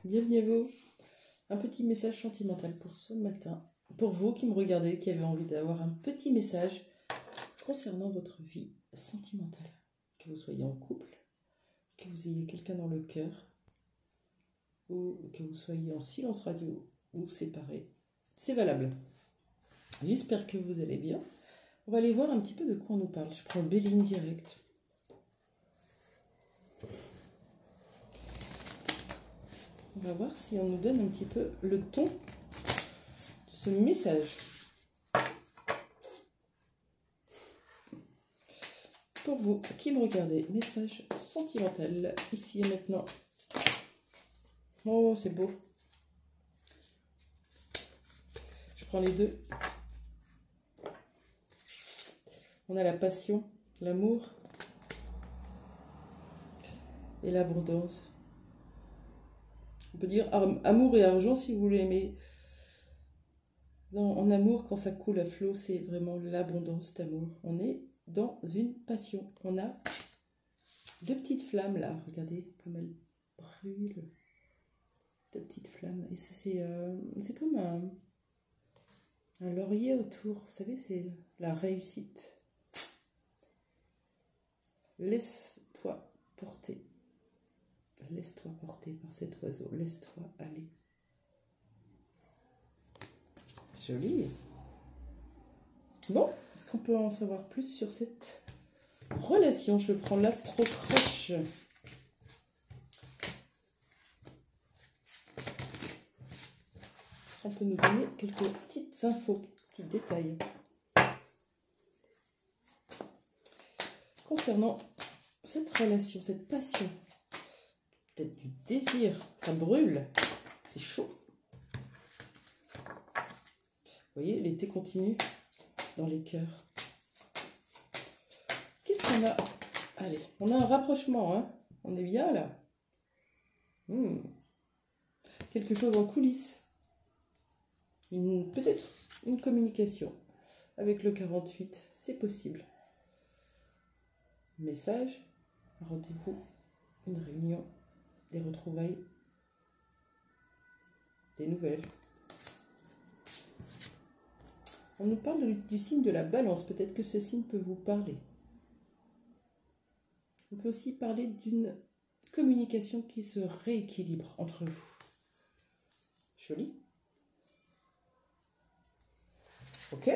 Bienvenue à vous. Un petit message sentimental pour ce matin. Pour vous qui me regardez, qui avez envie d'avoir un petit message concernant votre vie sentimentale. Que vous soyez en couple, que vous ayez quelqu'un dans le cœur, ou que vous soyez en silence radio ou séparés. C'est valable. J'espère que vous allez bien. On va aller voir un petit peu de quoi on nous parle. Je prends Béline direct. On va voir si on nous donne un petit peu le ton de ce message. Pour vous qui me regardez, message sentimental, ici et maintenant. Oh, c'est beau. Je prends les deux. On a la passion, l'amour et l'abondance. On peut dire amour et argent si vous voulez, mais en amour, quand ça coule à flot, c'est vraiment l'abondance d'amour. On est dans une passion. On a deux petites flammes là, regardez comme elles brûlent. Deux petites flammes. Et c'est comme un laurier autour. Vous savez, c'est la réussite. Laisse-toi porter. Laisse-toi porter par cet oiseau. Laisse-toi aller. Joli. Bon, est-ce qu'on peut en savoir plus sur cette relation? Je prends l'astro-croche. Est-ce qu'on peut nous donner quelques petites infos, petits détails concernant cette relation, cette passion? Peut-être du désir, ça brûle, c'est chaud. Vous voyez, l'été continue dans les cœurs. Qu'est-ce qu'on a? Allez, on a un rapprochement, hein? On est bien là. Quelque chose en coulisses. Peut-être une communication avec le 48, c'est possible. Message, rendez-vous, une réunion, des retrouvailles, des nouvelles. On nous parle du signe de la balance. Peut-être que ce signe peut vous parler. On peut aussi parler d'une communication qui se rééquilibre entre vous. Joli. Ok.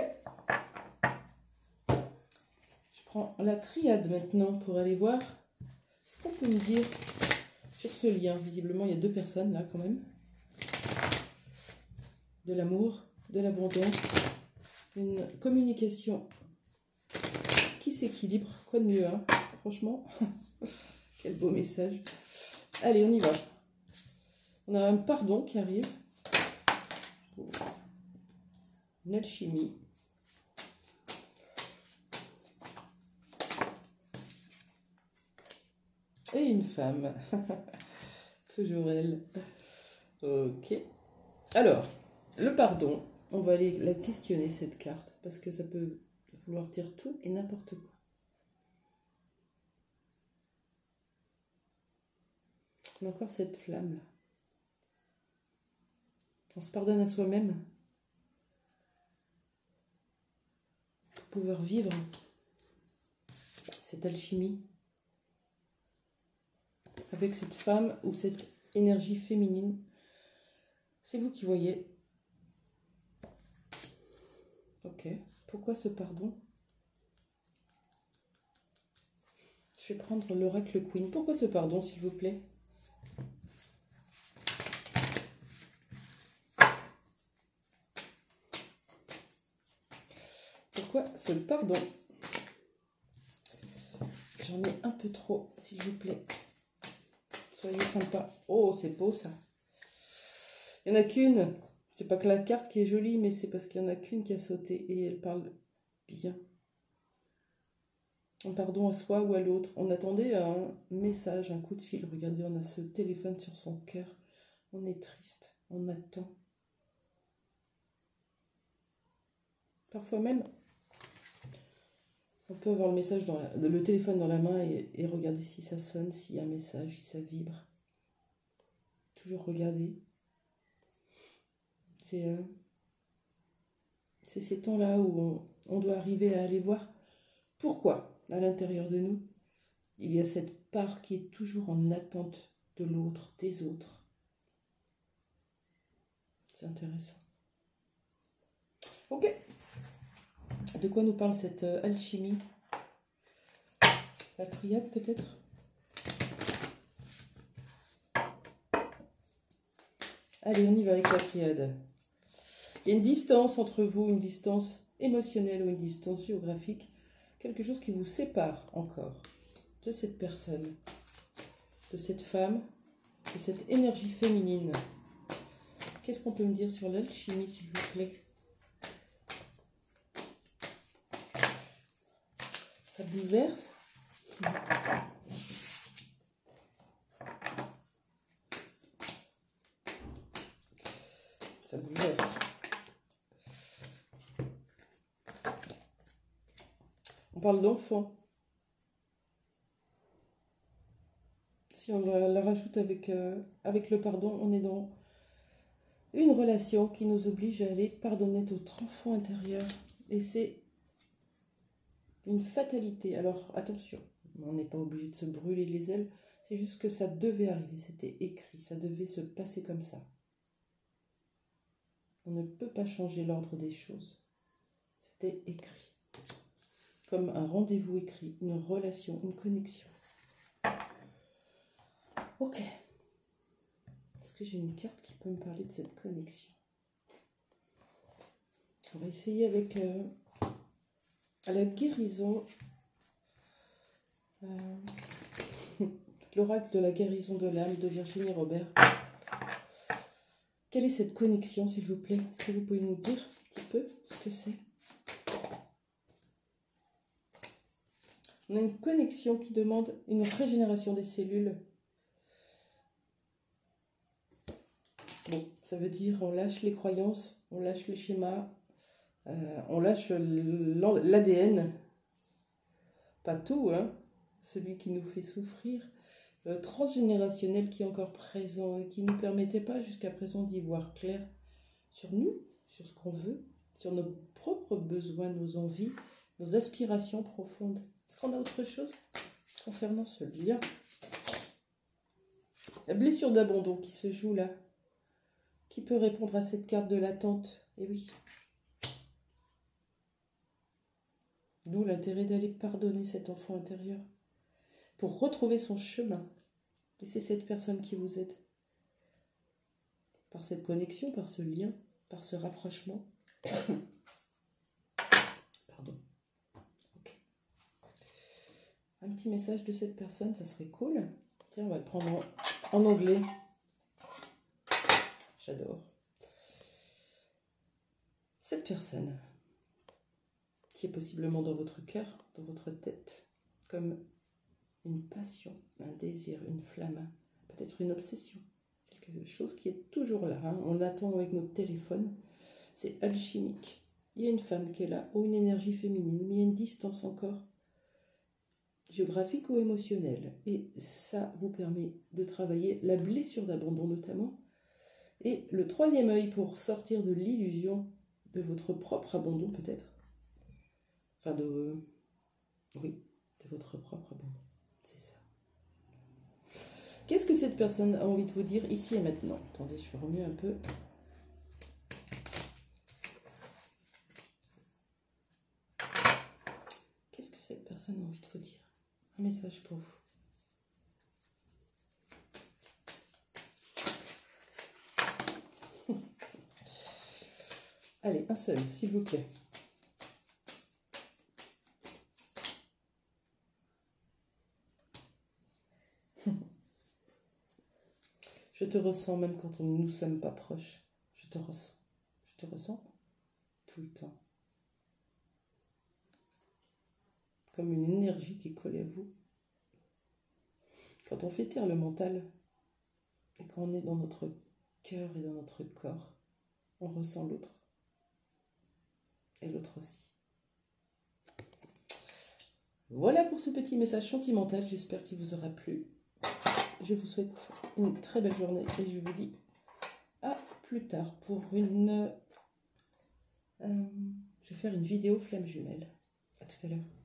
Je prends la triade maintenant pour aller voir ce qu'on peut nous dire sur ce lien. Visiblement, il y a deux personnes là quand même. De l'amour, de l'abondance. Une communication qui s'équilibre, quoi de mieux, hein? Franchement, quel beau message. Allez, on y va. On a un pardon qui arrive. Une alchimie. Et une femme. Toujours elle. Ok. Alors, le pardon. On va aller la questionner, cette carte, parce que ça peut vouloir dire tout et n'importe quoi. On a encore cette flamme-là. On se pardonne à soi-même pour pouvoir vivre cette alchimie avec cette femme ou cette énergie féminine. C'est vous qui voyez. Ok, pourquoi ce pardon? Je vais prendre l'oracle Queen. Pourquoi ce pardon, s'il vous plaît? Pourquoi ce pardon? J'en ai un peu trop, s'il vous plaît. Soyez sympa. Oh, c'est beau ça. Il n'y en a qu'une. C'est pas que la carte qui est jolie, mais c'est parce qu'il n'y en a qu'une qui a sauté et elle parle bien. Un pardon à soi ou à l'autre. On attendait un message, un coup de fil. Regardez, on a ce téléphone sur son cœur. On est triste. On attend. Parfois même, on peut avoir le message le téléphone dans la main et regarder si ça sonne, s'il y a un message, si ça vibre. toujours regarder. C'est ces temps-là où on doit arriver à aller voir pourquoi, à l'intérieur de nous, il y a cette part qui est toujours en attente de l'autre, des autres. C'est intéressant. Ok. De quoi nous parle cette alchimie? La triade peut-être? Allez, on y va avec la triade. Il y a une distance entre vous, une distance émotionnelle ou une distance géographique, quelque chose qui vous sépare encore de cette personne, de cette femme, de cette énergie féminine. Qu'est-ce qu'on peut me dire sur l'alchimie, s'il vous plaît? Ça bouleverse. Ça bouleverse. On parle d'enfant. Si on la rajoute avec le pardon, on est dans une relation qui nous oblige à aller pardonner notre enfant intérieur. Et c'est une fatalité. Alors attention, on n'est pas obligé de se brûler les ailes. C'est juste que ça devait arriver, c'était écrit, ça devait se passer comme ça. On ne peut pas changer l'ordre des choses. C'était écrit. Comme un rendez-vous écrit, une relation, une connexion. Ok. Est-ce que j'ai une carte qui peut me parler de cette connexion? On va essayer avec la guérison. L'oracle de la guérison de l'âme de Virginie Robert. Quelle est cette connexion, s'il vous plaît? Est-ce que vous pouvez nous dire un petit peu ce que c'est? On a une connexion qui demande une régénération des cellules. Bon, ça veut dire on lâche les croyances, on lâche les schémas, on lâche l'ADN. Pas tout, hein, celui qui nous fait souffrir. Transgénérationnel qui est encore présent et qui ne nous permettait pas jusqu'à présent d'y voir clair sur nous, sur ce qu'on veut, sur nos propres besoins, nos envies, nos aspirations profondes. Est-ce qu'on a autre chose concernant ce lien? La blessure d'abandon qui se joue là. Qui peut répondre à cette carte de l'attente? Eh oui. D'où l'intérêt d'aller pardonner cet enfant intérieur pour retrouver son chemin. Et c'est cette personne qui vous aide. Par cette connexion, par ce lien, par ce rapprochement. Pardon. Okay. Un petit message de cette personne, ça serait cool. Tiens, on va le prendre en anglais. J'adore. Cette personne qui est possiblement dans votre cœur, dans votre tête, comme une passion, un désir, une flamme, peut-être une obsession, quelque chose qui est toujours là, hein. On l'attend avec notre téléphone, c'est alchimique. Il y a une femme qui est là, ou une énergie féminine, mais il y a une distance encore, géographique ou émotionnelle. Et ça vous permet de travailler la blessure d'abandon notamment, et le troisième œil pour sortir de l'illusion de votre propre abandon peut-être. Enfin oui, de votre propre abandon. C'est ça. Qu'est-ce que cette personne a envie de vous dire ici et maintenant? Attendez, je vais remuer un peu. Qu'est-ce que cette personne a envie de vous dire? Un message pour vous. Allez, un seul, s'il vous plaît. Je te ressens même quand nous ne sommes pas proches. Je te ressens. Je te ressens tout le temps. Comme une énergie qui est collée à vous. Quand on fait taire le mental, et quand on est dans notre cœur et dans notre corps, on ressent l'autre. Et l'autre aussi. Voilà pour ce petit message sentimental, j'espère qu'il vous aura plu. Je vous souhaite une très belle journée et je vous dis à plus tard pour une... je vais faire une vidéo flamme jumelle. À tout à l'heure.